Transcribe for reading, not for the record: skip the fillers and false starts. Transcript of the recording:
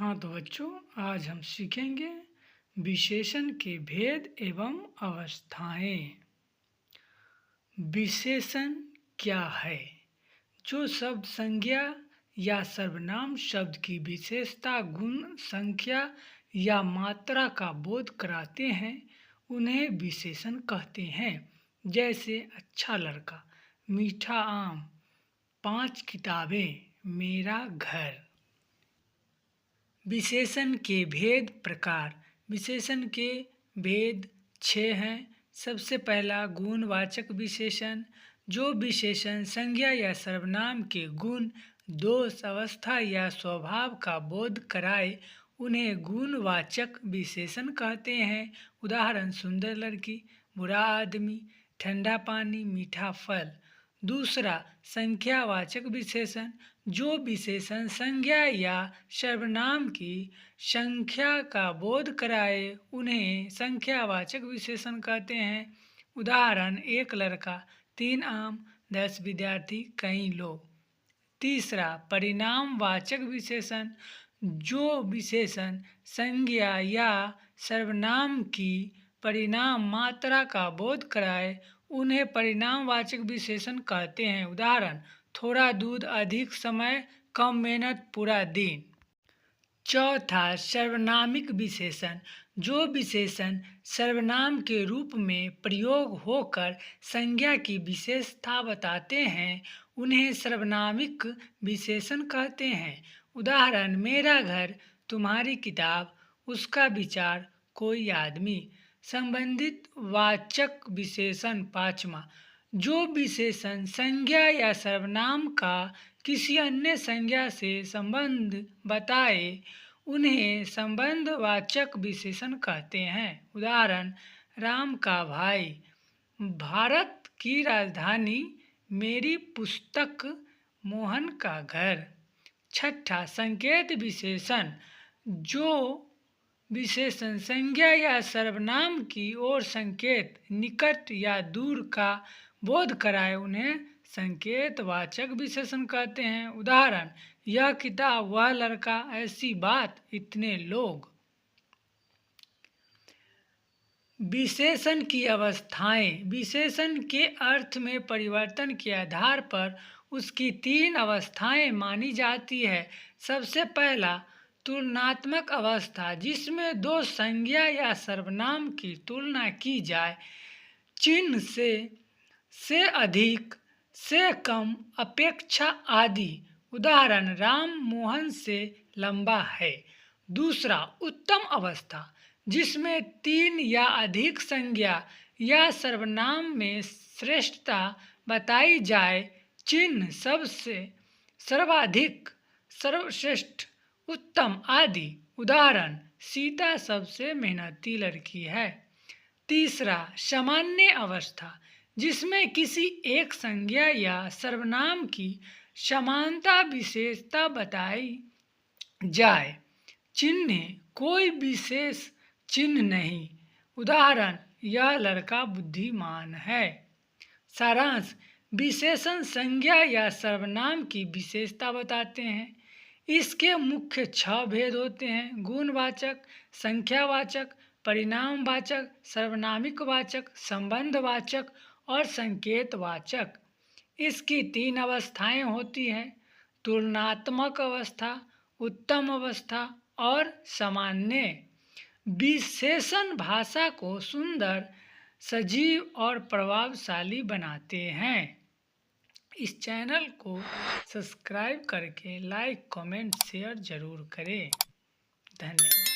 हाँ तो बच्चों, आज हम सीखेंगे विशेषण के भेद एवं अवस्थाएं। विशेषण क्या है? जो शब्द संज्ञा या सर्वनाम शब्द की विशेषता, गुण, संख्या या मात्रा का बोध कराते हैं उन्हें विशेषण कहते हैं। जैसे अच्छा लड़का, मीठा आम, 5 किताबें, मेरा घर। विशेषण के भेद प्रकार। विशेषण के भेद 6 हैं। सबसे पहला गुणवाचक विशेषण। जो विशेषण संज्ञा या सर्वनाम के गुण, दोष, अवस्था या स्वभाव का बोध कराए उन्हें गुणवाचक विशेषण कहते हैं। उदाहरण: सुंदर लड़की, बुरा आदमी, ठंडा पानी, मीठा फल। दूसरा संख्यावाचक विशेषण। जो विशेषण संज्ञा या सर्वनाम की संख्या का बोध कराए उन्हें संख्यावाचक विशेषण कहते हैं। उदाहरण: एक लड़का, 3 आम, 10 विद्यार्थी, कई लोग। तीसरा परिणामवाचक विशेषण। जो विशेषण संज्ञा या सर्वनाम की परिणाम मात्रा का बोध कराए उन्हें परिणामवाचक विशेषण कहते हैं। उदाहरण: थोड़ा दूध, अधिक समय, कम मेहनत, पूरा दिन। चौथा सर्वनामिक विशेषण। जो विशेषण सर्वनाम के रूप में प्रयोग होकर संज्ञा की विशेषता बताते हैं उन्हें सर्वनामिक विशेषण कहते हैं। उदाहरण: मेरा घर, तुम्हारी किताब, उसका विचार, कोई आदमी। संबंधित वाचक विशेषण। पाँचवा, जो विशेषण संज्ञा या सर्वनाम का किसी अन्य संज्ञा से संबंध बताए उन्हें संबंधवाचक विशेषण कहते हैं। उदाहरण: राम का भाई, भारत की राजधानी, मेरी पुस्तक, मोहन का घर। छठा संकेत विशेषण। जो विशेषण संज्ञा या सर्वनाम की ओर संकेत, निकट या दूर का बोध कराए उन्हें संकेतवाचक विशेषण कहते हैं। उदाहरण: यह किताब, वह लड़का, ऐसी बात, इतने लोग। विशेषण की अवस्थाएं। विशेषण के अर्थ में परिवर्तन के आधार पर उसकी 3 अवस्थाएं मानी जाती है। सबसे पहला तुलनात्मक अवस्था, जिसमें 2 संज्ञा या सर्वनाम की तुलना की जाए। चिन्ह से अधिक, से कम, अपेक्षा आदि। उदाहरण: राम मोहन से लंबा है। दूसरा उत्तम अवस्था, जिसमें 3 या अधिक संज्ञा या सर्वनाम में श्रेष्ठता बताई जाए। चिन्ह सबसे, सर्वाधिक, सर्वश्रेष्ठ, उत्तम आदि। उदाहरण: सीता सबसे मेहनती लड़की है। तीसरा सामान्य अवस्था, जिसमें किसी एक संज्ञा या सर्वनाम की समानता विशेषता बताई जाए। चिन्ह कोई विशेष चिन्ह नहीं। उदाहरण: यह लड़का बुद्धिमान है। सारांश: विशेषण संज्ञा या सर्वनाम की विशेषता बताते हैं। इसके मुख्य 6 भेद होते हैं: गुणवाचक, संख्यावाचक, परिणामवाचक, सर्वनामिक वाचक, संबंधवाचक और संकेतवाचक। इसकी 3 अवस्थाएं होती हैं: तुलनात्मक अवस्था, उत्तम अवस्था और सामान्य। विशेषण भाषा को सुंदर, सजीव और प्रभावशाली बनाते हैं। इस चैनल को सब्सक्राइब करके लाइक, कमेंट, शेयर जरूर करें। धन्यवाद।